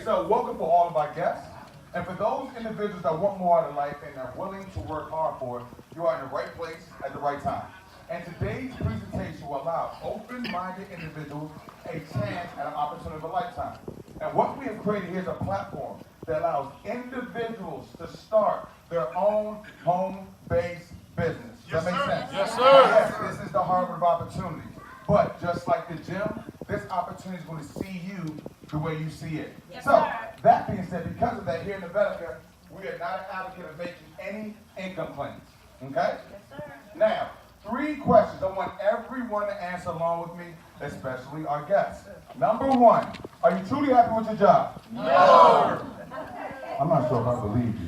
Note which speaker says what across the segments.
Speaker 1: so welcome for all of our guests. And for those individuals that want more out of life and are willing to work hard for it, you are in the right place at the right time. And today's presentation will allow open-minded individuals a chance at an opportunity of a lifetime. And what we have created here is a platform that allows individuals to start their own home-based business. Does that make sense?
Speaker 2: Yes, sir.
Speaker 1: Yes, this is the Harvard of opportunities. But just like the gym, this opportunity is going to see you the way you see it.
Speaker 3: Yes,
Speaker 1: so,
Speaker 3: sir.
Speaker 1: that being said, because of that, here in Nevetica, we are not an advocate of making any income claims. Okay?
Speaker 3: Yes, sir.
Speaker 1: Now, 3 questions I want everyone to answer along with me, especially our guests. Number 1, are you truly happy with your job?
Speaker 2: No.
Speaker 1: I'm not sure if I believe you.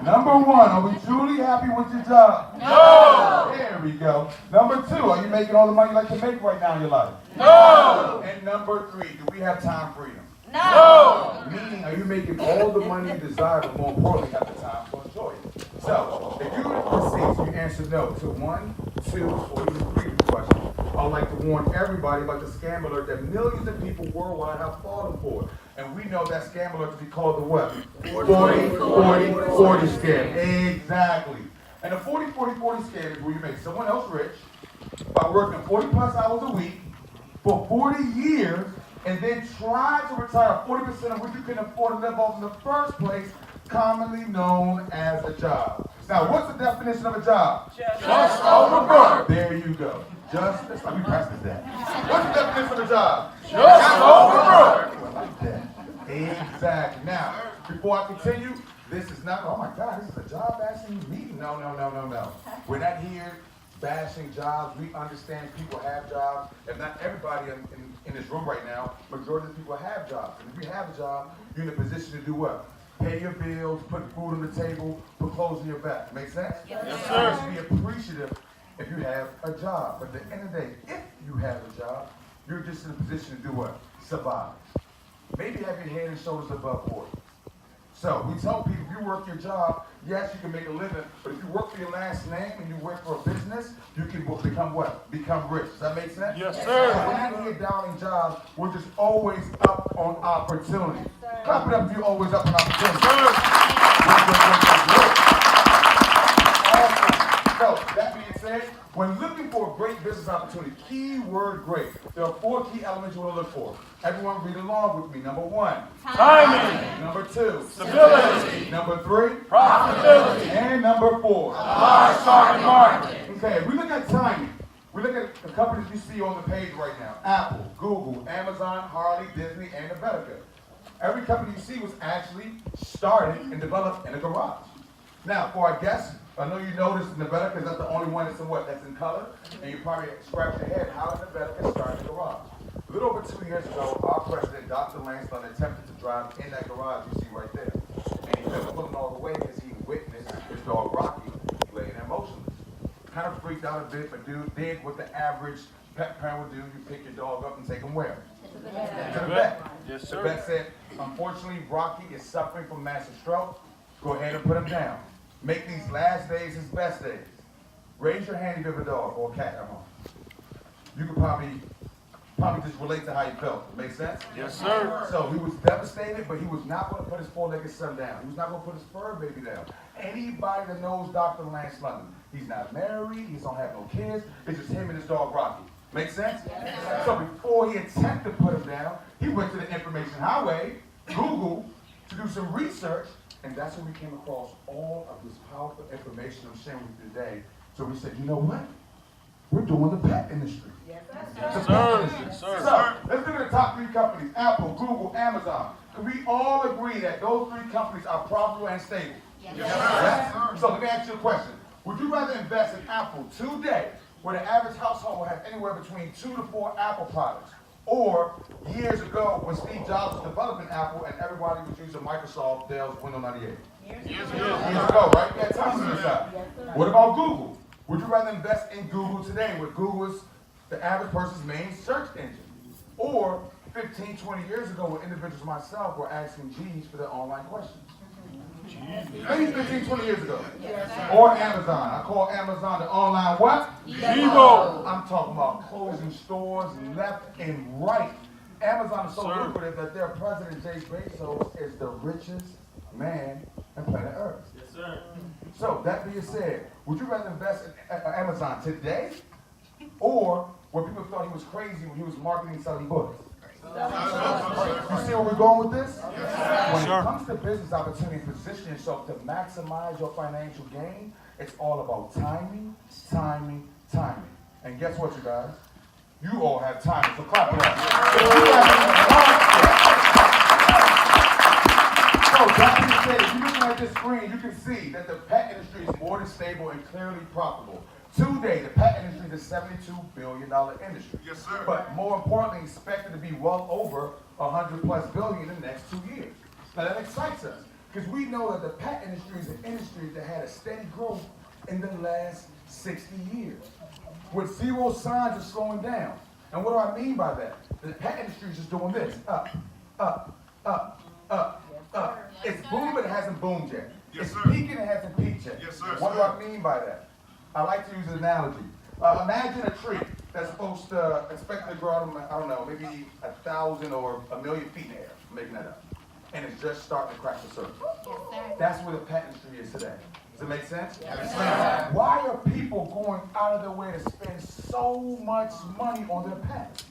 Speaker 1: Number 1, are we truly happy with your job?
Speaker 2: No.
Speaker 1: There we go. Number 2, are you making all the money you like to make right now in your life?
Speaker 2: No.
Speaker 1: And number 3, do we have time freedom?
Speaker 2: No.
Speaker 1: Meaning, are you making all the money you desire, but more importantly, have the time to enjoy it? So, if you receive, you answer no to 1, 2, or even 3 questions. I'd like to warn everybody about the scam alert that millions of people worldwide have fallen for. And we know that scam alert to be called the what? 40-40-40 scam. Exactly. And the 40-40-40 scam is where you make someone else rich by working 40 plus hours a week for 40 years and then try to retire 40% of which you couldn't afford to live off in the first place, commonly known as a job. Now, what's the definition of a job?
Speaker 2: Just overwork.
Speaker 1: There you go. Just, that's like we practiced that. What's the definition of a job?
Speaker 2: Just overwork.
Speaker 1: I like that. Exactly. Now, before I continue, this is not, oh my God, this is a job bashing meeting. No. We're not here bashing jobs. We understand people have jobs. And not everybody in this room right now, majority of the people have jobs. And if you have a job, you're in a position to do what? Pay your bills, put food on the table, put clothes on your back. Make sense?
Speaker 2: Yes, sir.
Speaker 1: You should be appreciative if you have a job. But at the end of the day, if you have a job, you're just in a position to do what? Survive. Maybe have your head and shoulders above water. So we tell people, if you work your job, yes, you can make a living, but if you work for your last name and you work for a business, you can become what? Become rich. Does that make sense?
Speaker 2: Yes,
Speaker 1: So
Speaker 2: sir.
Speaker 1: we're not here downing jobs. We're just always up on opportunity. Clap it up if you're always up on opportunity. So, that being said, when looking for a great business opportunity, keyword great, there are 4 key elements you want to look for. Everyone read along with me. Number 1,
Speaker 2: Timing.
Speaker 1: number 2,
Speaker 2: Stability.
Speaker 1: number 3,
Speaker 2: Profitability.
Speaker 1: and number 4.
Speaker 2: Large target market.
Speaker 1: Okay, if we look at timing, we look at the companies you see on the page right now. Apple, Google, Amazon, Harley, Disney, and Nevetica. Every company you see was actually started and developed in a garage. Now, for our guests, I know you noticed Nevetica is not the only one that's in color, and you probably scratch your head, how did Nevetica start in the garage? A little over 2 years ago, our president, Dr. Langston, attempted to drive in that garage you see right there. And he couldn't pull it all the way because he witnessed his dog Rocky laying there motionless. Kind of freaked out a bit, but dude did what the average pet parent would do. You pick your dog up and take him where? To the vet.
Speaker 2: Yes,
Speaker 1: The
Speaker 2: sir.
Speaker 1: vet said, unfortunately, Rocky is suffering from massive stroke. Go ahead and put him down. Make these last days his best days. Raise your hand if you have a dog or a cat at home. You could probably just relate to how you felt. Make sense?
Speaker 2: Yes, sir.
Speaker 1: So he was devastated, but he was not going to put his 4-legged son down. He was not going to put his fur baby down. Anybody that knows Dr. Lance London, he's not married, he don't have no kids, it's just him and his dog Rocky. Make sense? Yes. So before he attempted to put him down, he went to the information highway, Google, to do some research, and that's when we came across all of this powerful information I'm sharing with you today. So we said, you know what? We're doing the pet industry.
Speaker 3: Yes,
Speaker 2: Yes, sir. Yes, sir.
Speaker 1: So, let's look at the top 3 companies, Apple, Google, Amazon. Can we all agree that those 3 companies are profitable and stable?
Speaker 3: Yes,
Speaker 1: Yes? So let me ask you a question. Would you rather invest in Apple today, where the average household will have anywhere between 2 to 4 Apple products, or years ago when Steve Jobs was developing Apple and everybody was using Microsoft Dell's Windows 98? Years ago, right? You had time to decide. What about Google? Would you rather invest in Google today, where Google is the average person's main search engine? Or 15, 20 years ago, when individuals myself were asking G's for their online questions? Maybe 15, 20 years ago. Or Amazon. I call Amazon the online what?
Speaker 2: Evo.
Speaker 1: I'm talking about closing stores left and right Amazon is so
Speaker 2: Sir.
Speaker 1: lucrative that their president, Jay Bezos, is the richest man on planet Earth.
Speaker 2: Yes, sir.
Speaker 1: So, that being said, would you rather invest in Amazon today, or where people thought he was crazy when he was marketing and selling books? You see where we're going with this? When it comes to business opportunity, position yourself to maximize your financial gain, it's all about timing, timing, timing. And guess what, you guys? You all have timing, so clap it up. So that being said, if you're looking at this screen, you can see that the pet industry is more than stable and clearly profitable. Today, the pet industry is a $72 billion industry.
Speaker 3: Yes, sir.
Speaker 1: But more importantly, expected to be well over 100+ billion in the next 2 years. Now that excites us, because we know that the pet industry is an industry that had a steady growth in the last 60 years, with zero signs of slowing down. And what do I mean by that? The pet industry is just doing this, up, up, up, up, up. It's booming, it hasn't boomed yet.
Speaker 3: Yes,
Speaker 1: It's
Speaker 3: sir.
Speaker 1: peaking, it hasn't peaked yet.
Speaker 3: Yes, sir.
Speaker 1: What do I mean by that? I like to use an analogy. Imagine a tree that's supposed to expect to grow, I don't know, maybe 1,000 or 1,000,000 feet in the air. I'm making that up. And it's just starting to crack the surface.
Speaker 4: Yes, sir.
Speaker 1: That's where the pet industry is today. Does it make sense?
Speaker 4: Yes,
Speaker 1: Now, why are people going out of their way to spend so much money on their pets?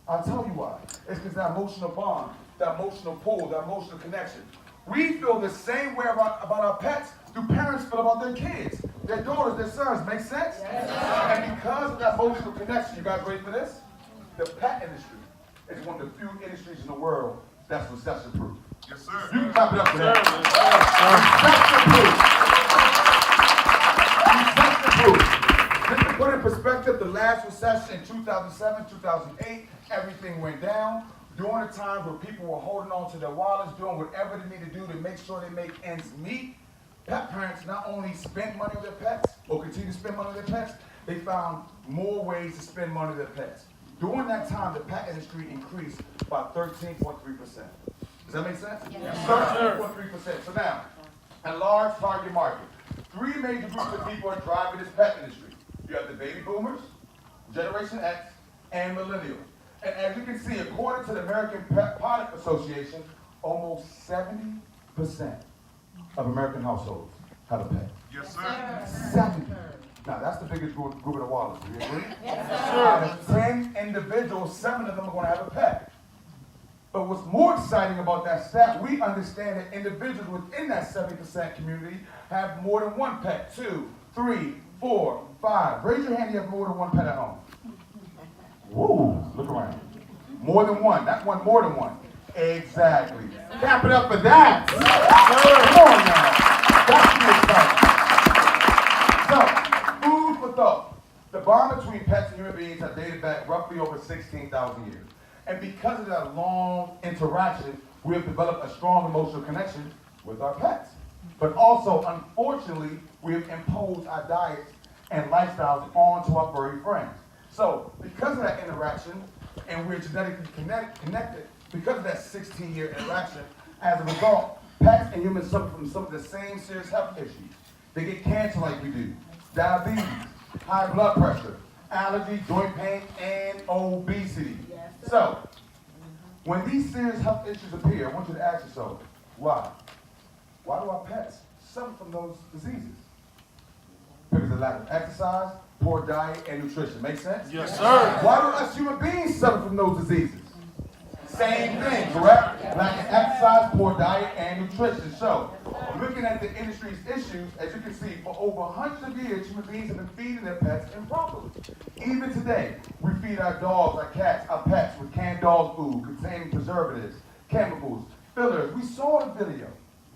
Speaker 1: I'll tell you why. It's because that emotional bond, that emotional pull, that emotional connection. We feel the same way about our pets do parents feel about their kids, their daughters, their sons. Make sense?
Speaker 4: Yes.
Speaker 1: And because of that emotional connection, you guys ready for this? The pet industry is one of the few industries in the world that's recession proof.
Speaker 3: Yes, sir.
Speaker 1: You can clap it up for that. Recession proof. Just to put in perspective, the last recession in 2007, 2008, everything went down. During the times where people were holding on to their wallets, doing whatever they need to do to make sure they make ends meet, pet parents not only spent money on their pets, or continue to spend money on their pets, they found more ways to spend money on their pets. During that time, the pet industry increased by 13.3%. Does that make sense?
Speaker 4: Yes.
Speaker 1: 13.3%. So now, a large target market. 3 major groups of people are driving this pet industry. You have the baby boomers, Generation X, and millennials. And as you can see, according to the American Pet Product Association, almost 70% of American households have a pet.
Speaker 3: Yes, sir.
Speaker 1: 70. Now, that's the biggest group in the world. Do you agree?
Speaker 4: Yes,
Speaker 1: Out of 10 individuals, 7 of them are going to have a pet. But what's more exciting about that stat, we understand that individuals within that 70% community have more than one pet. 2, 3, 4, 5. Raise your hand if you have more than one pet at home. Woo, look around. More than one, not one, more than one. Exactly. Clap it up for that. Come on now. That's the excitement. So, food for thought. The bond between pets and human beings has dated back roughly over 16,000 years. And because of that long interaction, we have developed a strong emotional connection with our pets. But also, unfortunately, we have imposed our diets and lifestyles onto our furry friends. So, because of that interaction, and we're genetically connected, because of that 16-year interaction, as a result, pets and humans suffer from some of the same serious health issues. They get cancer like we do, diabetes, high blood pressure, allergy, joint pain, and obesity. So, when these serious health issues appear, I want you to ask yourself, why? Why do our pets suffer from those diseases? Because of lack of exercise, poor diet, and nutrition. Make sense?
Speaker 2: Yes, sir.
Speaker 1: Why do us human beings suffer from those diseases? Same thing, correct? Lack of exercise, poor diet, and nutrition. So, looking at the industry's issues, as you can see, for over hundreds of years, human beings have been feeding their pets improperly. Even today, we feed our dogs, our cats, our pets with canned dog food containing preservatives, chemicals, fillers. We saw the video.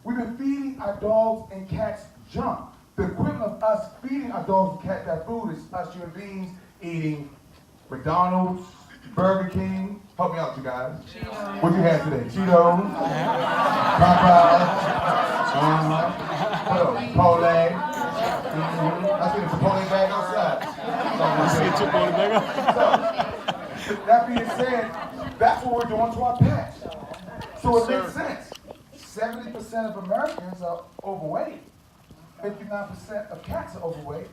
Speaker 1: We've been feeding our dogs and cats junk. The equivalent of us feeding our dogs and cats that food is us human beings eating McDonald's, Burger King. Help me out, you guys. What you had today? Cheetos, Popeyes, Chipotle. I see the Chipotle bag outside. So, that being said, that's what we're doing to our pets. So it makes sense. 70% of Americans are overweight. 59% of cats are overweight,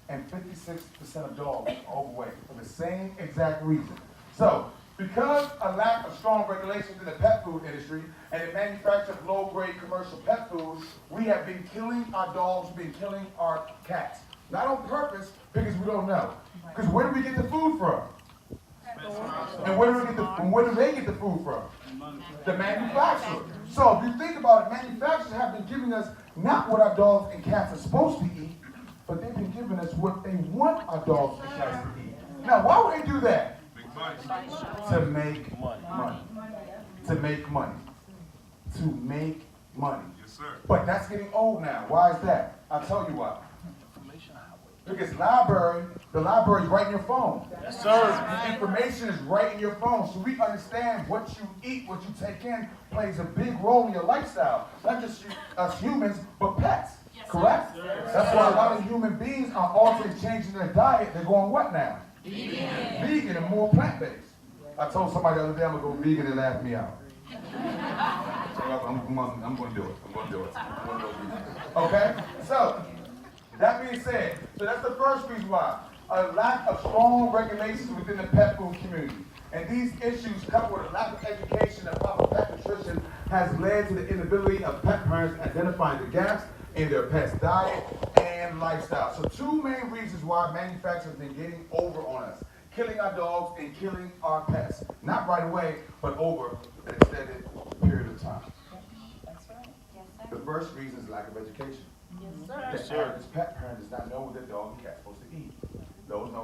Speaker 1: and 56% of dogs are overweight for the same exact reason. So, Because a lack of strong regulations in the pet food industry and the manufacture of low-grade commercial pet food, we have been killing our dogs, been killing our cats. Not on purpose, because we don't know. Because where do we get the food from? And where do they get the food from? The manufacturer. So if you think about it, manufacturers have been giving us not what our dogs and cats are supposed to eat, but they've been giving us what they want our dogs and cats to eat. Now, why would they do that? To make money. To make money. To make money.
Speaker 2: Yes, sir.
Speaker 1: But that's getting old now. Why is that? I'll tell you why. Because the library is right in your phone.
Speaker 2: Yes, sir.
Speaker 1: Information is right in your phone. So we understand what you eat, what you take in, plays a big role in your lifestyle. Not just us humans, but pets. Correct? That's why a lot of human beings are altering, changing their diet. They're going what now? Vegan and more plant-based. I told somebody the other day I'm going to go vegan and they laughed me out. So I'm going to do it. I'm going to do it. I'm going to go vegan. Okay? So, that being said, so that's the first reason why. A lack of strong regulations within the pet food community. And these issues, coupled with a lack of education and proper pet nutrition, has led to the inability of pet parents identifying the gaps in their pet's diet and lifestyle. So two main reasons why manufacturers have been getting over on us. Killing our dogs and killing our pets. Not right away, but over an extended period of time.
Speaker 3: That's right. Yes, sir.
Speaker 1: The first reason is lack of education.
Speaker 3: Yes,
Speaker 1: The average pet parent does not know what their dog and cat is supposed to eat. Those in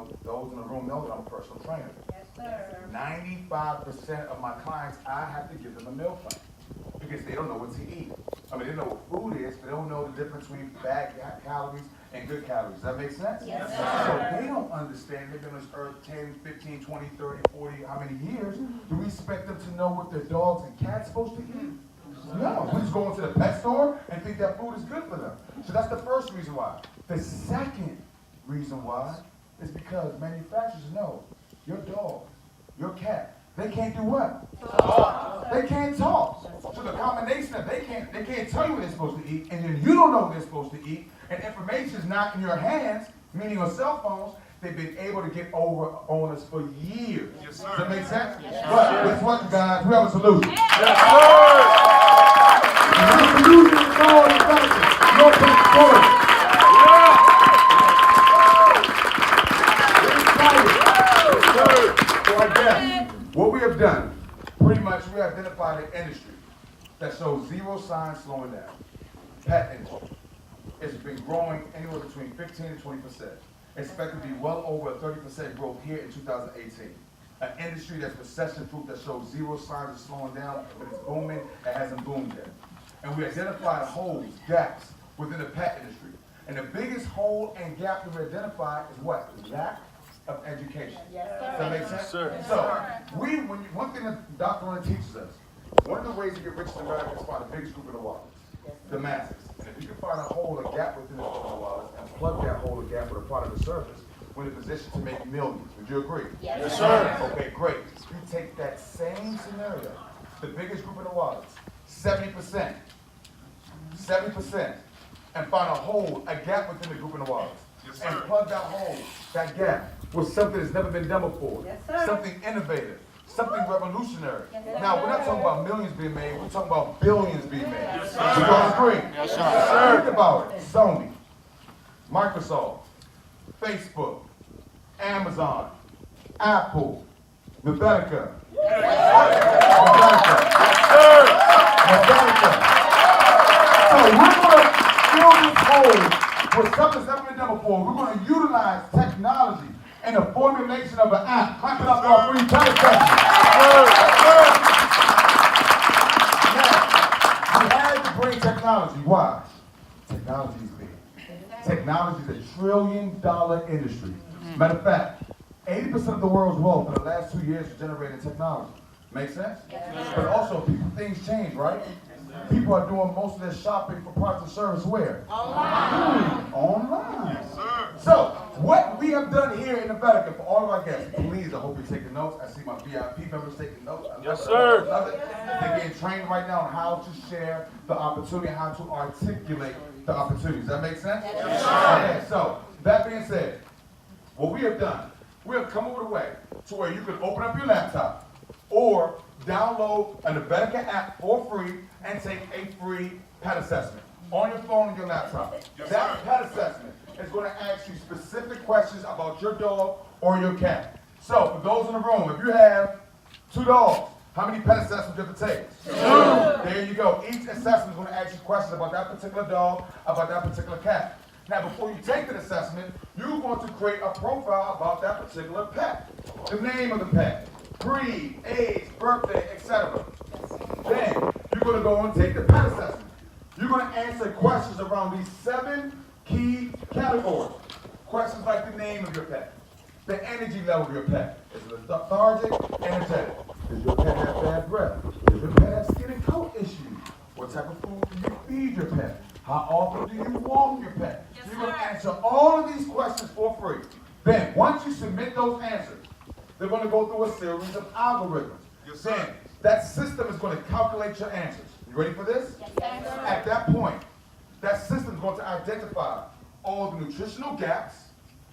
Speaker 1: the room know that I'm a personal trainer.
Speaker 3: Yes, sir.
Speaker 1: 95% of my clients, I have to give them a meal plan because they don't know what to eat. I mean, they know what food is, but they don't know the difference between bad calories and good calories. Does that make sense?
Speaker 3: Yes,
Speaker 1: So
Speaker 3: sir.
Speaker 1: they don't understand. They've been on this earth 10, 15, 20, 30, 40, how many years? Do we expect them to know what their dogs and cats are supposed to eat? No, we just go into the pet store and think that food is good for them. So that's the first reason why. The second reason why is because manufacturers know your dog, your cat, they can't do what? Talk. They can't talk. So the combination of they can't tell you what they're supposed to eat, and then you don't know what they're supposed to eat, and information is not in your hands, meaning your cell phones. They've been able to get over on us for years.
Speaker 2: Yes, sir.
Speaker 1: Does that make sense? Yes, but guess what, guys? We have a solution.
Speaker 2: Yes, sir.
Speaker 1: The solution is all the benefits. No pet story. So I guess what we have done, pretty much we identified an industry that shows zero signs slowing down. Pet industry. It's been growing anywhere between 15 and 20%. Expected to be well over a 30% growth here in 2018. An industry that's recession-proof that shows zero signs of slowing down, but it's booming, it hasn't boomed yet. And we identified holes, gaps within the pet industry. And the biggest hole and gap that we identified is what? Lack of education.
Speaker 3: Yes,
Speaker 1: Does that make sense?
Speaker 2: Yes, sir.
Speaker 1: So, one thing that Dr. Lynn teaches us, one of the ways to get rich in America is find the biggest group in the world, the masses. And if you can find a hole, a gap within the wallet, and plug that hole, a gap with a product or service, we're in a position to make millions. Would you agree?
Speaker 2: Yes, sir.
Speaker 1: Okay, great. You take that same scenario, the biggest group in the wallet, 70%, and find a hole, a gap within the group in the wallet.
Speaker 2: Yes, sir.
Speaker 1: And plug that hole, that gap, with something that's never been done before.
Speaker 3: Yes, sir.
Speaker 1: Something innovative, something revolutionary.
Speaker 3: Yes, sir.
Speaker 1: Now, we're not talking about millions being made, we're talking about billions being made.
Speaker 2: Yes,
Speaker 1: You
Speaker 2: sir.
Speaker 1: guys agree?
Speaker 2: Yes, sir.
Speaker 1: Think about it. Sony, Microsoft, Facebook, Amazon, Apple, Nevetica. So we're going to fill this hole with something that's never been done before. We're going to utilize technology and the formulation of an app. Clap it up for our free telecast. Now, we had to bring technology. Why? Technology is big. Technology is $1 trillion industry. Matter of fact, 80% of the world's wealth in the last 2 years was generated in technology. Make sense? But also, things change, right? People are doing most of their shopping for products and service where? Online.
Speaker 2: Yes, sir.
Speaker 1: So, what we have done here in Nevetica for all of our guests, please, I hope you're taking notes. I see my VIP members taking notes. I love
Speaker 2: Yes,
Speaker 1: it.
Speaker 2: sir.
Speaker 1: I love it. They're getting trained right now on how to share the opportunity, how to articulate the opportunities. Does that make sense?
Speaker 2: Yes, sir.
Speaker 1: Okay, so, that being said, what we have done, we have come up with a way to where you can open up your laptop, or download a Nevetica app for free and take a free pet assessment on your phone and your laptop. That pet assessment is going to ask you specific questions about your dog or your cat. So, for those in the room, if you have 2 dogs, how many pet assessments do you have to take? 2. There you go. Each assessment is going to ask you questions about that particular dog, about that particular cat. Now, before you take the assessment, you're going to create a profile about that particular pet. The name of the pet, breed, age, birthday, etc. Then, you're going to go and take the pet assessment. You're going to answer questions around these 7 key categories. Questions like the name of your pet, the energy level of your pet. Is it lethargic, energetic? Does your pet have bad breath? Does your pet have skin and coat issues? What type of food do you feed your pet? How often do you walk your pet?
Speaker 3: Yes,
Speaker 1: You're going to
Speaker 3: sir.
Speaker 1: answer all of these questions for free. Then, once you submit those answers, they're going to go through a series of algorithms.
Speaker 2: Yes, sir.
Speaker 1: Then, that system is going to calculate your answers. You ready for this?
Speaker 3: Yes, sir.
Speaker 1: At that point, that system is going to identify all the nutritional gaps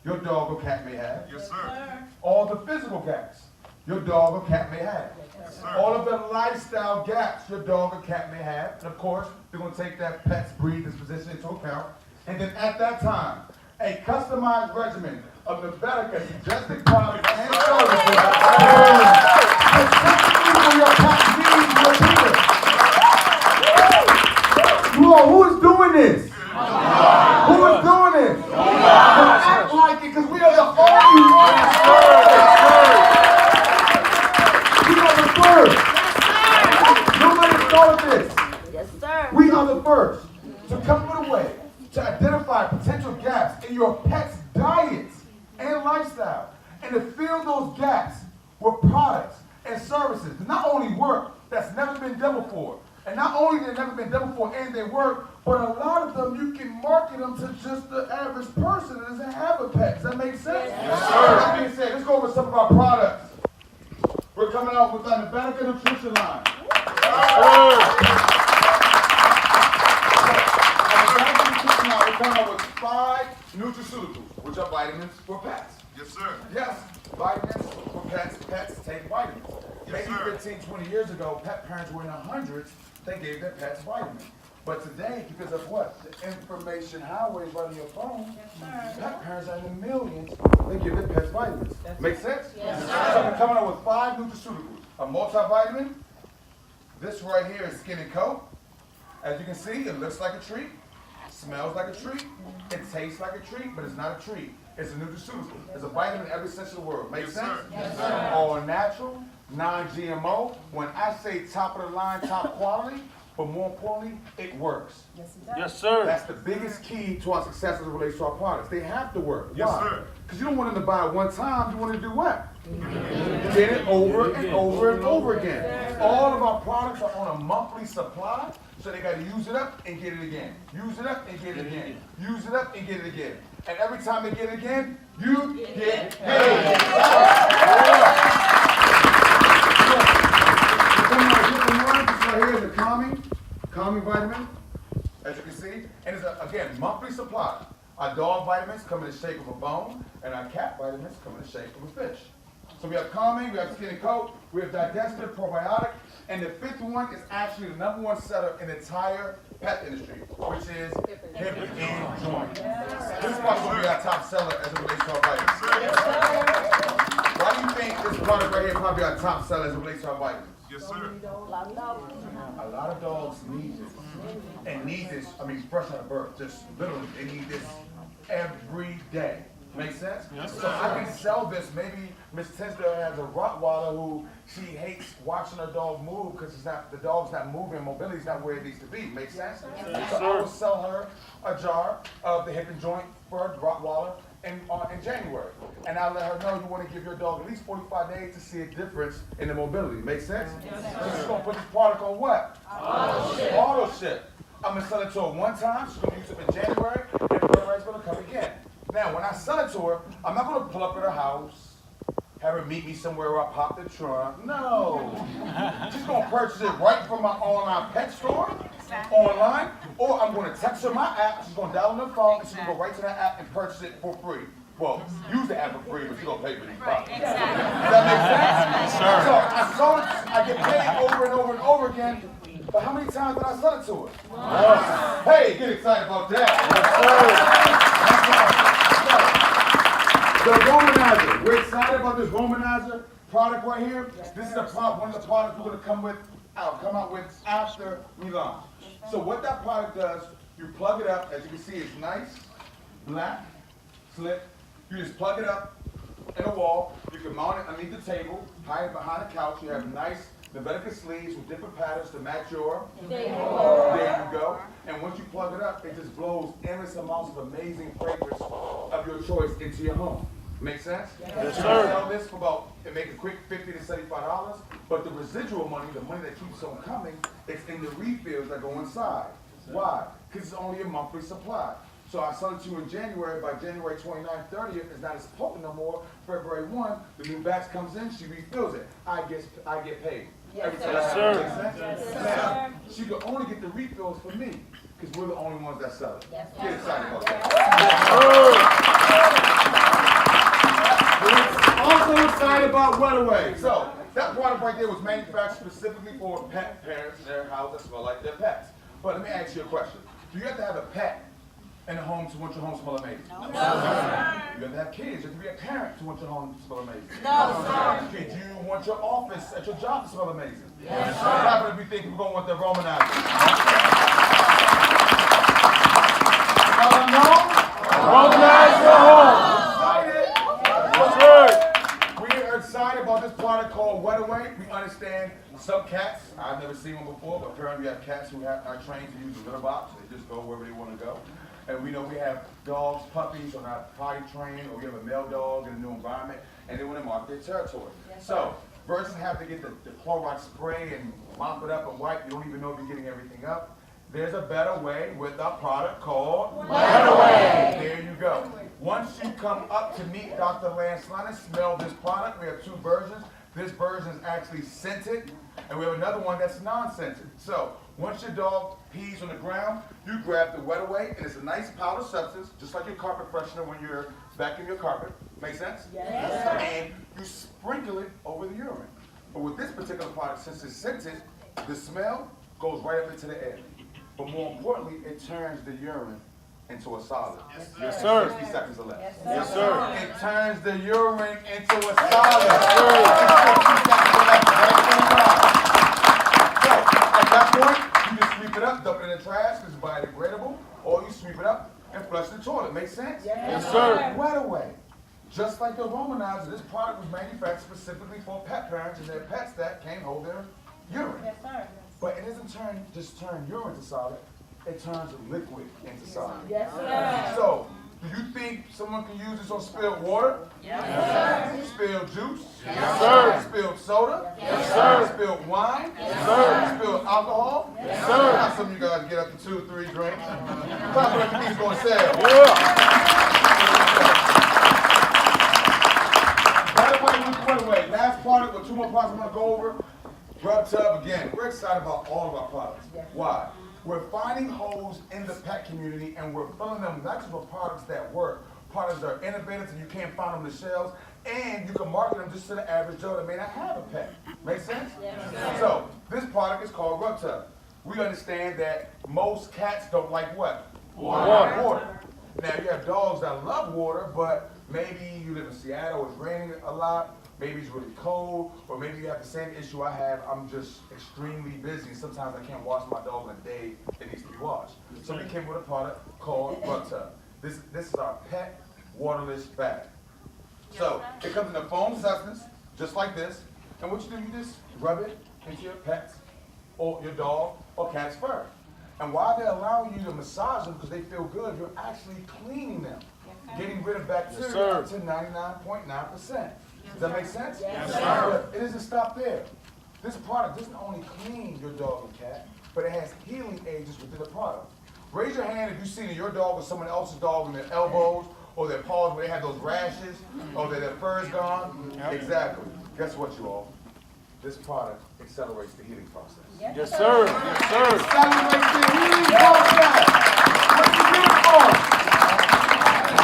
Speaker 1: your dog or cat may have,
Speaker 2: Yes, sir.
Speaker 1: all the physical gaps your dog or cat may have,
Speaker 2: Yes, sir.
Speaker 1: all of the lifestyle gaps your dog or cat may have, and of course, they're going to take that pet's breed disposition into account, and then at that time, a customized regimen of Nevetica suggested products and services specifically for your cat's needs will appear. Who is doing this? Who is doing this? Don't act like it, because we are the only ones. We are the first. Nobody started this.
Speaker 3: Yes, sir.
Speaker 1: We are the first to come up with a way to identify potential gaps in your pet's diets and lifestyle, and to fill those gaps with products and services to not only work that's never been done before, and not only they've never been done before and they work, but a lot of them you can market them to just the average person that doesn't have a pet. Does that make sense?
Speaker 3: Yes,
Speaker 1: sir. That being said, let's go over some of our products. We're coming out with our Nevetica nutrition line. We're coming out with 5 nutraceuticals, which are vitamins for pets.
Speaker 2: Yes, sir.
Speaker 1: Yes, vitamins for pets. Pets take vitamins.
Speaker 2: Yes,
Speaker 1: Maybe
Speaker 2: sir.
Speaker 1: 15, 20 years ago, pet parents were in the hundreds, they gave their pets vitamins. But today, because of what? The information highway is right on your phone, pet parents are in the millions, they give their pets vitamins. Make sense?
Speaker 3: Yes,
Speaker 1: So we're coming out with 5 nutraceuticals. A multivitamin, this right here is skin and coat. As you can see, it looks like a treat, smells like a treat, it tastes like a treat, but it's not a treat. It's a nutraceutical. It's a vitamin in every sense of the word. Make
Speaker 2: Yes,
Speaker 1: sense?
Speaker 2: sir.
Speaker 3: Yes, sir.
Speaker 1: All natural, non-GMO. When I say top of the line, top quality, but more importantly, it works.
Speaker 2: Yes, sir.
Speaker 1: That's the biggest key to our success as it relates to our products. They have to work.
Speaker 2: Yes,
Speaker 1: Why?
Speaker 2: sir.
Speaker 1: Because you don't want them to buy it one time. You want to do what? Get it over and over and over again. All of our products are on a monthly supply, so they got to use it up and get it again. Use it up and get it again. Use it up and get it again. And every time they get it again, you get paid. This right here is a calming vitamin, as you can see, and it's again monthly supply. Our dog vitamins come in the shape of a bone, and our cat vitamins come in the shape of a fish. So we have calming, we have skin and coat, we have digestive, probiotic, and the 5th one is actually the #1 seller in the entire pet industry, which is hip and joint. This is probably going to be our top seller as it relates to our vitamins. Why do you think this product right here is probably our top seller as it relates to our vitamins?
Speaker 2: Yes, sir.
Speaker 1: A lot of dogs need this. And need this, fresh out of birth. Just literally, they need this every day. Make sense?
Speaker 2: Yes,
Speaker 1: So I can sell this. Maybe Miss Tinsdale has a Rottweiler who she hates watching her dog move because the dog's not moving, mobility's not where it needs to be. Make sense? So I will sell her a jar of the hip and joint for her Rottweiler in January. And I'll let her know you want to give your dog at least 45 days to see a difference in the mobility. Make sense? So she's going to put this product on what? Auto ship. I'm going to sell it to her one time. She's going to use it in January, and February's going to come again. Now, when I sell it to her, I'm not going to pull up at her house, have her meet me somewhere where I pop the trunk. No. She's going to purchase it right from my online pet store, online, or I'm going to text her my app. She's going to download her phone, and she's going to go right to that app and purchase it for free. Well, use the app for free, but you're going to pay for these products. Does that make sense?
Speaker 2: Sir.
Speaker 1: So I sold it, I get paid over and over and over again, but how many times did I sell it to her?
Speaker 2: Yes.
Speaker 1: Hey, get excited about that. The Romanizer. We're excited about this Romanizer product right here. This is one of the products we're going to come out with after we launch. So what that product does, you plug it up. As you can see, it's nice, black, slick. You just plug it up in a wall. You can mount it underneath the table, hide it behind the couch. You have nice Nevetica sleeves with different patterns to match your. There you go. And once you plug it up, it just blows endless amounts of amazing fragrance of your choice into your home. Make sense?
Speaker 2: Yes,
Speaker 1: You
Speaker 2: sir.
Speaker 1: can sell this for make a quick $50 to $75, but the residual money, the money that keeps on coming, it's in the refills that go inside. Why? Because it's only a monthly supply. So I sell it to you in January. By January 29th, 30th, it's not as potent no more. February 1, the new batch comes in, she refills it. I get paid. Every time.
Speaker 2: Yes, sir.
Speaker 1: Make sense? Now, she can only get the refills from me, because we're the only ones that sell it. Get excited about that. We're also excited about Runaway. So, that product right there was manufactured specifically for pet parents in their house that smell like their pets. But let me ask you a question. Do you have to have a pet in the home to want your home to smell amazing? No. You have to have kids. You have to be a parent to want your home to smell amazing. No. Do you want your office at your job to smell amazing? Yes. What happens if we think we're going to want the Romanizer?
Speaker 2: Romanize your home.
Speaker 1: We are excited about this product called Wetaway. We understand some cats, I've never seen one before, but apparently we have cats who are trained to use the litter box. They just go wherever they want to go. And we know we have dogs, puppies, or not potty trained, or we have a male dog in a new environment, and they want to mark their territory. So, versus having to get the Clorox spray and mop it up and wipe, you don't even know if you're getting everything up. There's a better way with our product called Wetaway. There you go. Once you come up to meet Dr. Lance Lennon, smell this product. We have two versions. This version is actually scented, and we have another one that's non-scented. So, once your dog pees on the ground, you grab the Wetaway, and it's a nice powder substance, just like your carpet freshener when you're vacuuming your carpet. Make sense? Yes. And you sprinkle it over the urine. But with this particular product, since it's scented, the smell goes right up into the air. But more importantly, it turns the urine into a solid.
Speaker 2: Yes, sir.
Speaker 1: 60 seconds or less.
Speaker 2: Yes, sir.
Speaker 1: It turns the urine into a solid.
Speaker 2: Yes, sir.
Speaker 1: So, at that point, you just sweep it up, dump it in the trash, because it's biodegradable, or you sweep it up and flush the toilet. Make sense?
Speaker 2: Yes, sir.
Speaker 1: Wetaway. Just like the Romanizer, this product was manufactured specifically for pet parents and their pets that can't hold their urine.
Speaker 3: Yes, sir.
Speaker 1: But it doesn't just turn urine to solid, it turns liquid into solid.
Speaker 3: Yes, sir.
Speaker 1: So, do you think someone can use this on spilled water?
Speaker 3: Yes,
Speaker 1: Spilled juice?
Speaker 2: Yes, sir.
Speaker 1: Spilled soda?
Speaker 2: Yes, sir.
Speaker 1: Spilled wine?
Speaker 2: Yes, sir.
Speaker 1: Spilled alcohol?
Speaker 2: Yes, sir.
Speaker 1: Now some of you guys get up to 2 or 3 drinks. Talk about the things going to sell.
Speaker 2: Yeah.
Speaker 1: By the way, last product with 2 more products I'm going to go over. Rub Tub again. We're excited about all of our products. Why? We're finding holes in the pet community and we're filling them not just with products that work, products that are innovative and you can't find them on the shelves, and you can market them just to the average Joe that may not have a pet. Make sense? Yes. So, this product is called Rub Tub. We understand that most cats don't like what? Water. Now, you have dogs that love water, but maybe you live in Seattle, it's raining a lot, maybe it's really cold, or maybe you have the same issue I have, I'm just extremely busy. Sometimes I can't wash my dog in a day, it needs to be washed. So we came with a product called Rub Tub. This is our pet waterless bag. So it comes in a foam substance, just like this, and what you do, you just rub it into your pet's, or your dog, or cat's fur. And while they're allowing you to massage them because they feel good, you're actually cleaning them, getting rid of bacteria up to 99.9%. Does that make sense?
Speaker 2: Yes, sir.
Speaker 1: It doesn't stop there. This product doesn't only clean your dog and cat, but it has healing agents within the product. Raise your hand if you've seen your dog or someone else's dog in their elbows or their paws where they have those rashes or their fur is gone. Yep. Exactly. Guess what, you all? This product accelerates the healing process.
Speaker 2: Yes, sir. Yes, sir.
Speaker 1: Accelerates the healing process. What's the healing for?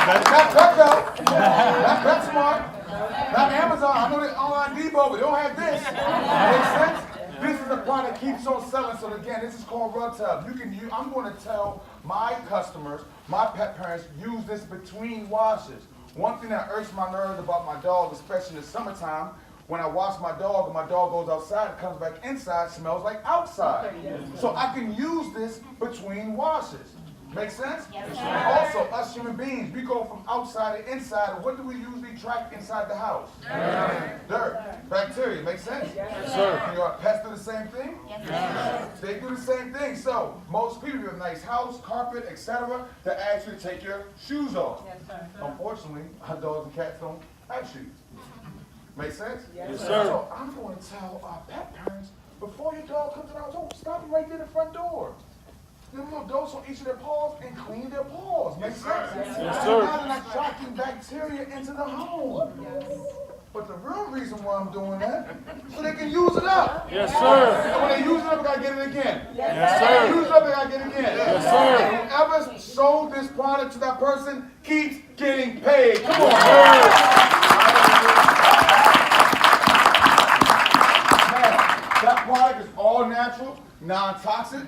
Speaker 1: Not cut though. That's smart. Not Amazon. I know they're online Depot, but they don't have this. Makes sense? This is a product that keeps on selling. So again, this is called Rub Tub. I'm going to tell my customers, my pet parents, use this between washes. One thing that irks my nerves about my dog, especially in the summertime, when I wash my dog and my dog goes outside and comes back inside, smells like outside. So I can use this between washes. Make sense?
Speaker 3: Yes,
Speaker 1: Also, us human beings, we go from outside to inside, and what do we usually track inside the house? Dirt. Bacteria. Make sense?
Speaker 2: Yes, sir.
Speaker 1: And your pets do the same thing?
Speaker 3: Yes,
Speaker 1: They do the same thing. So, most people have a nice house, carpet, etc., to actually take your shoes off. Unfortunately, our dogs and cats don't have shoes. Make sense?
Speaker 2: Yes, sir.
Speaker 1: So, I'm going to tell our pet parents, before your dog comes to the house, don't stop them right there at the front door. Give them a little dose on each of their paws and clean their paws. Make sense?
Speaker 2: Yes, sir.
Speaker 1: Now they're not attracting bacteria into the home. But the real reason why I'm doing that, so they can use it up.
Speaker 2: Yes, sir.
Speaker 1: And when they use it up, I gotta get it again.
Speaker 2: Yes, sir.
Speaker 1: Use it up, I gotta get it again.
Speaker 2: Yes, sir.
Speaker 1: And whoever sold this product to that person keeps getting paid. Come on. That product is all natural, non-toxic,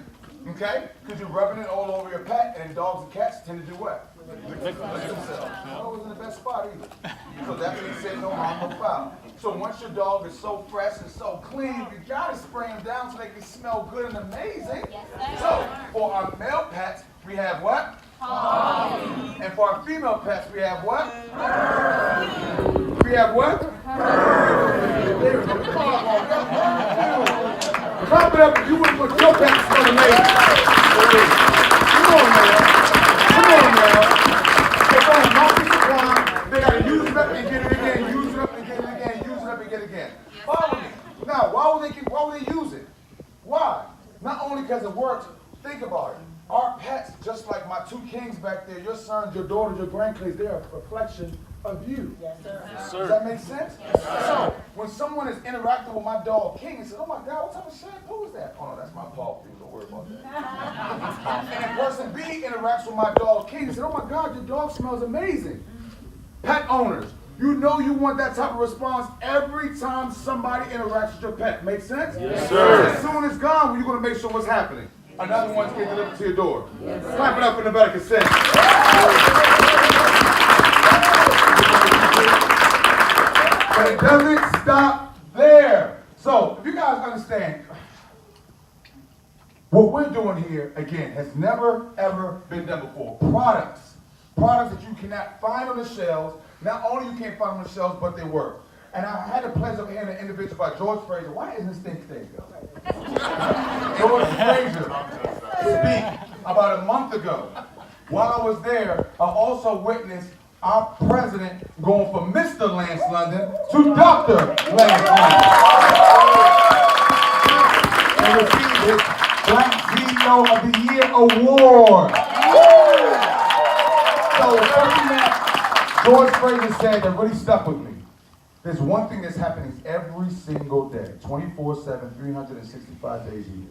Speaker 1: okay? Because you're rubbing it all over your pet, and dogs and cats tend to do what? Lick themselves. I wasn't in the best spot either. So that being said, no harm, no foul. So once your dog is so fresh and so clean, you gotta spray them down so they can smell good and amazing. So for our male pets, we have what? And for our female pets, we have what? We have what? There we go. Come on, clap it up if you wouldn't put your pets smell amazing. Come on, man. Come on, man. It's on multi supply. They gotta use it up and get it again. Use it up and get it again. Use it up and get it again. Follow me. Now, why would they use it? Why? Not only because it works. Think about it. Our pets, just like my two kings back there, your sons, your daughters, your grandkids, they're a reflection of you.
Speaker 3: Yes, sir.
Speaker 2: Yes,
Speaker 1: Does
Speaker 2: sir.
Speaker 1: that make sense? So, when someone is interacting with my dog King and says, oh my God, what type of shampoo is that? Oh no, that's my paw food, don't worry about that. And person B interacts with my dog King and says, oh my God, your dog smells amazing. Pet owners, you know you want that type of response every time somebody interacts with your pet. Make sense?
Speaker 2: Yes, sir.
Speaker 1: As soon as it's gone, you're going to make sure what's happening. Another one's getting delivered to your door. Yes, clap it up in Nevetica sense. But it doesn't stop there. So, if you guys understand, what we're doing here, again, has never, ever been done before. Products that you cannot find on the shelves. Not only you can't find on the shelves, but they work. And I had the pleasure of hearing an individual by George Fraser. Why isn't this thing staying go? George Fraser speak about a month ago. While I was there, I also witnessed our president going from Mr. Lance London to Dr. Lance London. And received his Black CEO of the Year award. So something that George Fraser said that really stuck with me. There's one thing that's happening every single day, 24/7, 365 days a year.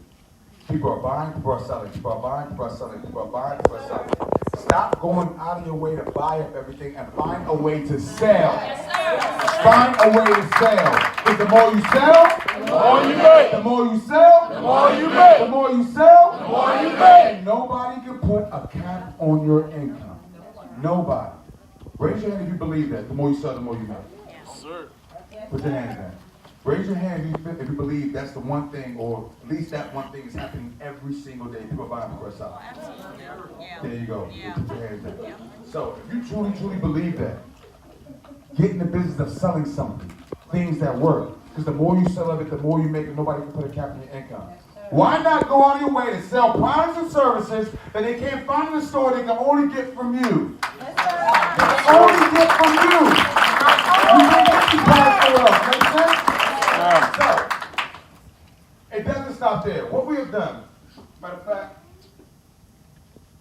Speaker 1: People are buying, people are selling, people are buying, people are selling, people are buying, people are selling. Stop going out of your way to buy up everything and find a way to sell. Find a way to sell. Because the more you sell,
Speaker 2: The more you make.
Speaker 1: the more you sell,
Speaker 2: The more you make.
Speaker 1: the more you sell,
Speaker 2: The more you make.
Speaker 1: and nobody can put a cap on your income. Nobody. Raise your hand if you believe that. The more you sell, the more you make.
Speaker 2: Yes, sir.
Speaker 1: Put your hands down. Raise your hand if you believe that's the one thing, or at least that one thing is happening every single day. People are buying for us out. There you go. Put your hands down. So, if you truly, truly believe that, get in the business of selling something, things that work. Because the more you sell of it, the more you make, and nobody can put a cap on your income. Why not go out of your way to sell products and services that they can't find in the store, they can only get from you? They can only get from you. You can't get these products somewhere else. Make sense? So, it doesn't stop there. What we have done, matter of fact,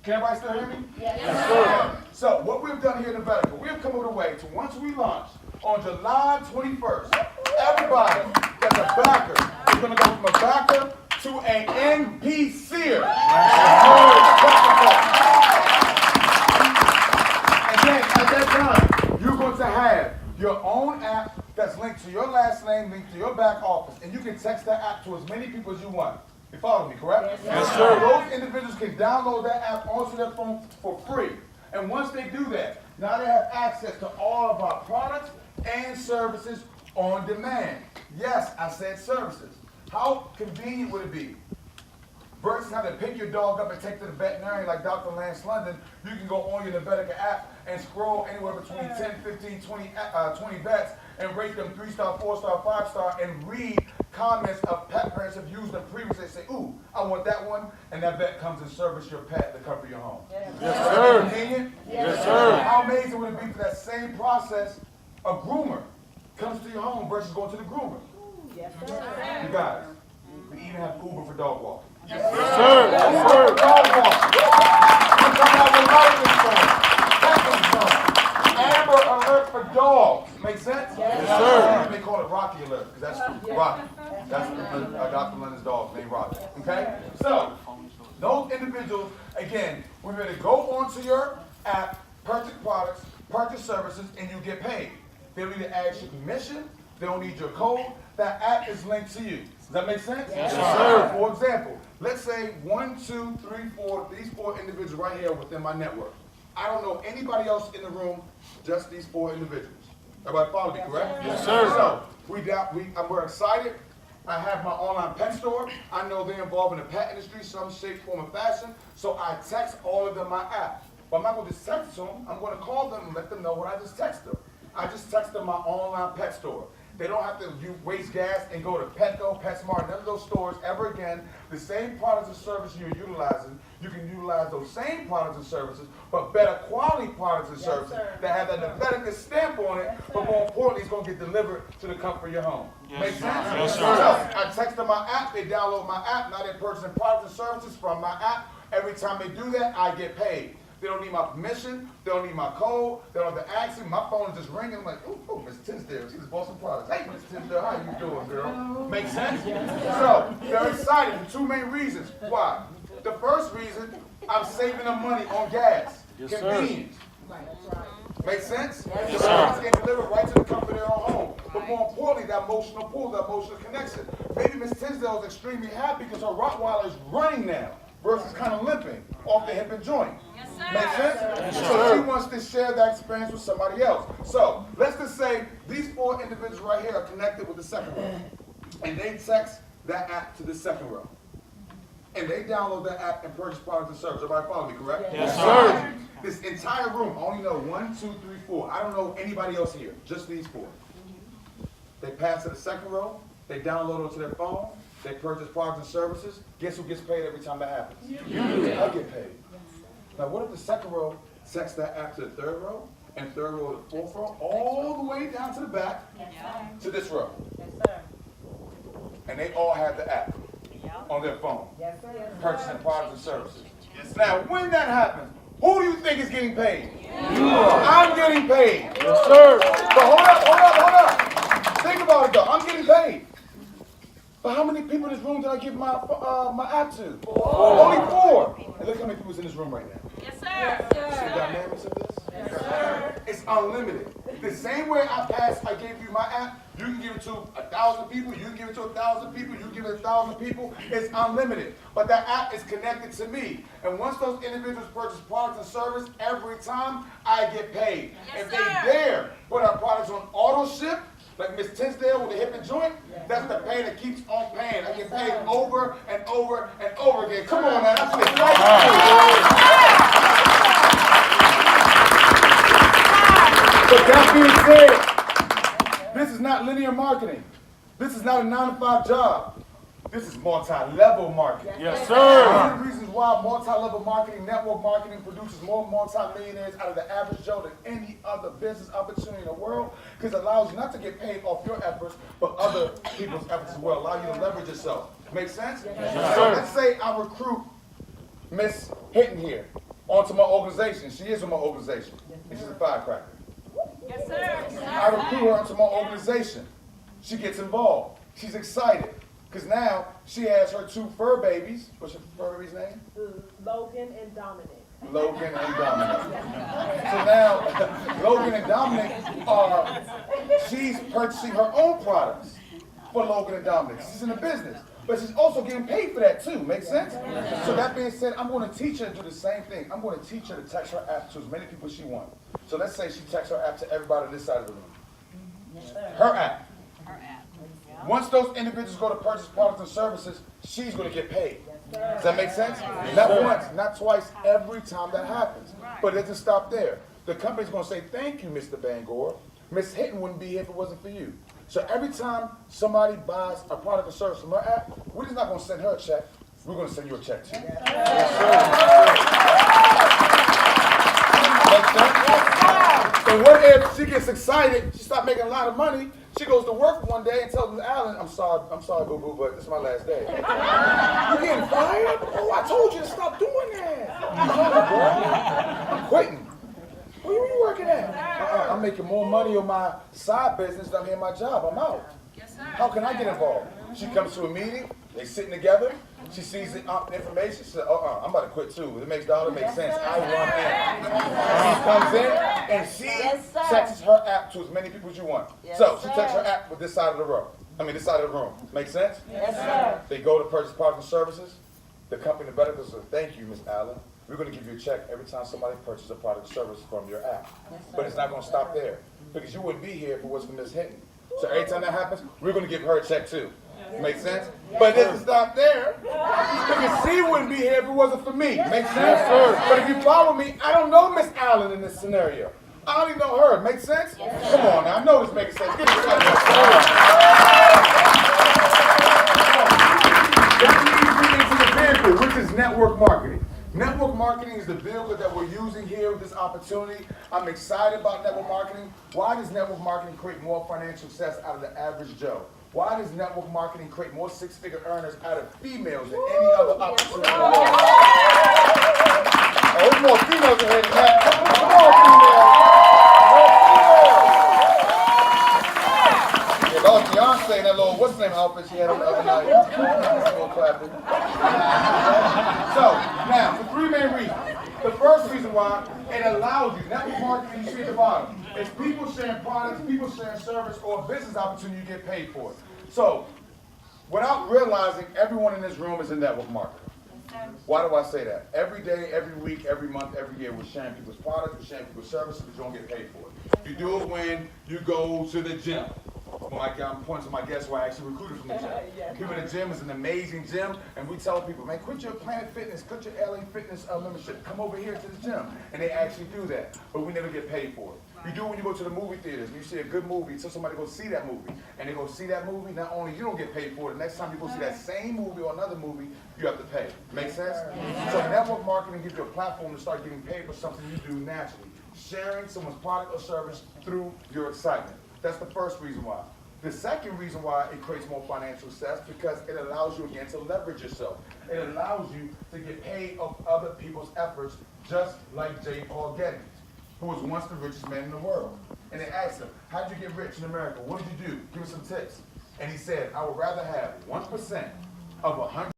Speaker 1: can everybody still hear me?
Speaker 3: Yes,
Speaker 2: sir.
Speaker 1: So, what we've done here in Nevetica, we have come up with a way to, once we launch on July 21st, everybody that's a backer is going to go from a backer to an NPCer. And then, at that time, you going to have your own app that's linked to your last name, linked to your back office, and you can text that app to as many people as you want. You follow me, correct?
Speaker 2: Yes, sir.
Speaker 1: Those individuals can download that app onto their phone for free. And once they do that, now they have access to all of our products and services on demand. Yes, I said services. How convenient would it be? Versus having to pick your dog up and take to the veterinarian like Dr. Lance London, you can go on your Nevetica app and scroll anywhere between 10, 15, 20 vets and rate them 3-star, 4-star, 5-star, and read comments of pet parents have used them previously. They say, ooh, I want that one, and that vet comes and service your pet to come for your home.
Speaker 2: Yes, sir.
Speaker 1: Convenient?
Speaker 2: Yes, sir.
Speaker 1: How amazing would it be for that same process, a groomer comes to your home versus going to the groomer?
Speaker 3: Yes, sir.
Speaker 1: You guys, we even have Uber for dog walking.
Speaker 2: Yes, sir. Yes, sir.
Speaker 1: Dog walking. I'm talking about the lighting phone, Amber Alert for dogs. Make sense?
Speaker 3: Yes,
Speaker 2: sir.
Speaker 1: They call it Rocky Alert because that's Rocky. That's Dr. Leonard's dog named Rocky. Okay? So, those individuals, again, we're going to go onto your app, purchase products, purchase services, and you get paid. They don't need to ask your commission. They don't need your code. That app is linked to you. Does that make sense?
Speaker 2: Yes, sir.
Speaker 1: For example, let's say 1, 2, 3, 4, these 4 individuals right here within my network. I don't know anybody else in the room, just these 4 individuals. Everybody follow me, correct?
Speaker 2: Yes, sir.
Speaker 1: So, we're excited. I have my online pet store. I know they're involved in the pet industry, some shape, form, or fashion. So I text all of them my app. But I'm not going to just text them. I'm going to call them and let them know what I just texted them. I just text them my online pet store. They don't have to waste gas and go to Petco, PetSmart, none of those stores ever again. The same products and services you're utilizing, you can utilize those same products and services, but better quality products and services that have that Nevetica stamp on it, but more importantly, it's going to get delivered to the comfort of your home. Make sense?
Speaker 2: Yes, sir.
Speaker 1: So I text them my app, they download my app, now they're purchasing products and services from my app. Every time they do that, I get paid. They don't need my permission. They don't need my code. They don't have to ask me. My phone is just ringing. I'm like, ooh, Miss Tinsdale. She just bought some products. Hey, Miss Tinsdale, how you doing, girl? Makes sense? So, they're excited for 2 main reasons. Why? The first reason, I'm saving them money on gas.
Speaker 2: Yes, sir.
Speaker 1: Convenience. Make sense?
Speaker 3: Yes,
Speaker 1: The
Speaker 2: sir.
Speaker 1: service getting delivered right to the comfort of their own home. But more importantly, that emotional pull, that emotional connection. Maybe Miss Tinsdale is extremely happy because her Rottweiler is running now versus kind of limping off the hip and joint.
Speaker 3: Yes,
Speaker 1: Make sense?
Speaker 2: Yes,
Speaker 1: So
Speaker 2: sir.
Speaker 1: she wants to share that experience with somebody else. So let's just say these 4 individuals right here are connected with the second row. And they text that app to the second row. And they download that app and purchase products and services. Everybody follow me, correct?
Speaker 2: Yes, sir.
Speaker 1: This entire room, I only know 1, 2, 3, 4. I don't know anybody else here, just these 4. They pass to the second row, they download it to their phone, they purchase products and services. Guess who gets paid every time that happens? You. I get paid. Now, what if the second row texts that app to the third row, and third row to the fourth row, all the way down to the back to this row?
Speaker 3: Yes, sir.
Speaker 1: And they all have the app on their phone, purchasing products and services. Now, when that happens, who do you think is getting paid? I'm getting paid.
Speaker 2: Yes, sir.
Speaker 1: But hold up. Think about it though. I'm getting paid. But how many people in this room did I give my app to? Only 4. And look how many people's in this room right now.
Speaker 3: Yes, sir.
Speaker 1: See the dynamics of this? It's unlimited. The same way I gave you my app, you can give it to 1,000 people, you can give it to 1,000 people, you can give it to 1,000 people. It's unlimited. But that app is connected to me. And once those individuals purchase products and service, every time I get paid. If they dare put our products on auto ship, like Miss Tinsdale with the hip and joint, that's the pay that keeps on paying. I get paid over and over and over again. Come on, man. That's it. But that being said, this is not linear marketing. This is not a 9-to-5 job. This is multi-level marketing.
Speaker 2: Yes, sir.
Speaker 1: One of the reasons why multi-level marketing, network marketing produces more multi-millionaires out of the average Joe than any other business opportunity in the world, because it allows you not to get paid off your efforts, but other people's efforts as well. Allow you to leverage yourself. Make sense?
Speaker 2: Yes,
Speaker 1: So
Speaker 2: sir.
Speaker 1: let's say I recruit Miss Hinton here onto my organization. She is in my organization, and she's a firecracker.
Speaker 3: Yes, sir.
Speaker 1: I recruit her into my organization. She gets involved. She's excited. Because now she has her 2 fur babies. What's your fur baby's name?
Speaker 4: Logan and Dominic.
Speaker 1: Logan and Dominic. So now, Logan and Dominic are, she's purchasing her own products for Logan and Dominic. She's in the business, but she's also getting paid for that too. Make sense? So that being said, I'm going to teach her to do the same thing. I'm going to teach her to text her app to as many people as she wants. So let's say she texts her app to everybody on this side of the room. Her app. Once those individuals go to purchase products and services, she's going to get paid. Does that make sense? Not once, not twice, every time that happens. But it doesn't stop there. The company's going to say, thank you, Mr. Bangor. Miss Hinton wouldn't be here if it wasn't for you. So every time somebody buys a product or service from her app, we're just not going to send her a check. We're going to send you a check too. Make sense? And what if she gets excited, she starts making a lot of money, she goes to work one day and tells Ms. Allen, I'm sorry, boo-boo, but this is my last day. You getting fired? Oh, I told you to stop doing that. I'm quitting. Where you working at? I'm making more money on my side business than I'm in my job. I'm out.
Speaker 3: Yes, sir.
Speaker 1: How can I get involved? She comes to a meeting, they sitting together, she sees the information, she says, I'm about to quit too. It makes dollars, it makes sense. I want in. She comes in and she texts her app to as many people as you want. So she texts her app with this side of the room. This side of the room. Make sense?
Speaker 3: Yes, sir.
Speaker 1: They go to purchase products and services. The company, Nevetica, says, thank you, Ms. Allen. We're going to give you a check every time somebody purchases a product or service from your app. But it's not going to stop there, because you wouldn't be here if it wasn't for Ms. Hinton. So every time that happens, we're going to give her a check too. Make sense? But it doesn't stop there, because she wouldn't be here if it wasn't for me. Make sense?
Speaker 2: Yes, sir.
Speaker 1: But if you follow me, I don't know Miss Allen in this scenario. I only know her. Make sense? Come on now. I know this makes sense. Get this out That leads me into the vehicle, which is network marketing. Network marketing is the vehicle that we're using here with this opportunity. I'm excited about network marketing. Why does network marketing create more financial success out of the average Joe? Why does network marketing create more six-figure earners out of females than any other opportunity in the world? Oh, there's more females in here than that. Come on, females. Yeah, that was Beyonce in that little, what's the name outfit she had on the other night? A little clapping. So, now, the three main reasons. The first reason why, it allows you, network marketing, you see at the bottom, it's people sharing products, people sharing service, or a business opportunity you get paid for. So, without realizing, everyone in this room is a network marketer. Why do I say that? Every day, every week, every month, every year, we're sharing people's products, we're sharing people's services, but you don't get paid for it. You do it when you go to the gym. I'm pointing to my guests who I actually recruited from the gym. People in the gym is an amazing gym, and we tell people, man, quit your Planet Fitness, quit your LA Fitness membership, come over here to the gym. And they actually do that, but we never get paid for it. You do it when you go to the movie theaters, and you see a good movie, you tell somebody to go see that movie, and they go see that movie, not only you don't get paid for it, the next time you go see that same movie or another movie, you have to pay. Make sense? So network marketing gives you a platform to start getting paid for something you do naturally. Sharing someone's product or service through your excitement. That's the first reason why. The second reason why it creates more financial success, because it allows you again to leverage yourself. It allows you to get paid of other people's efforts, just like J. Paul Getty, who was once the richest man in the world. And they asked him, how'd you get rich in America? What did you do? Give me some tips. And he said, I would rather have 1% of 100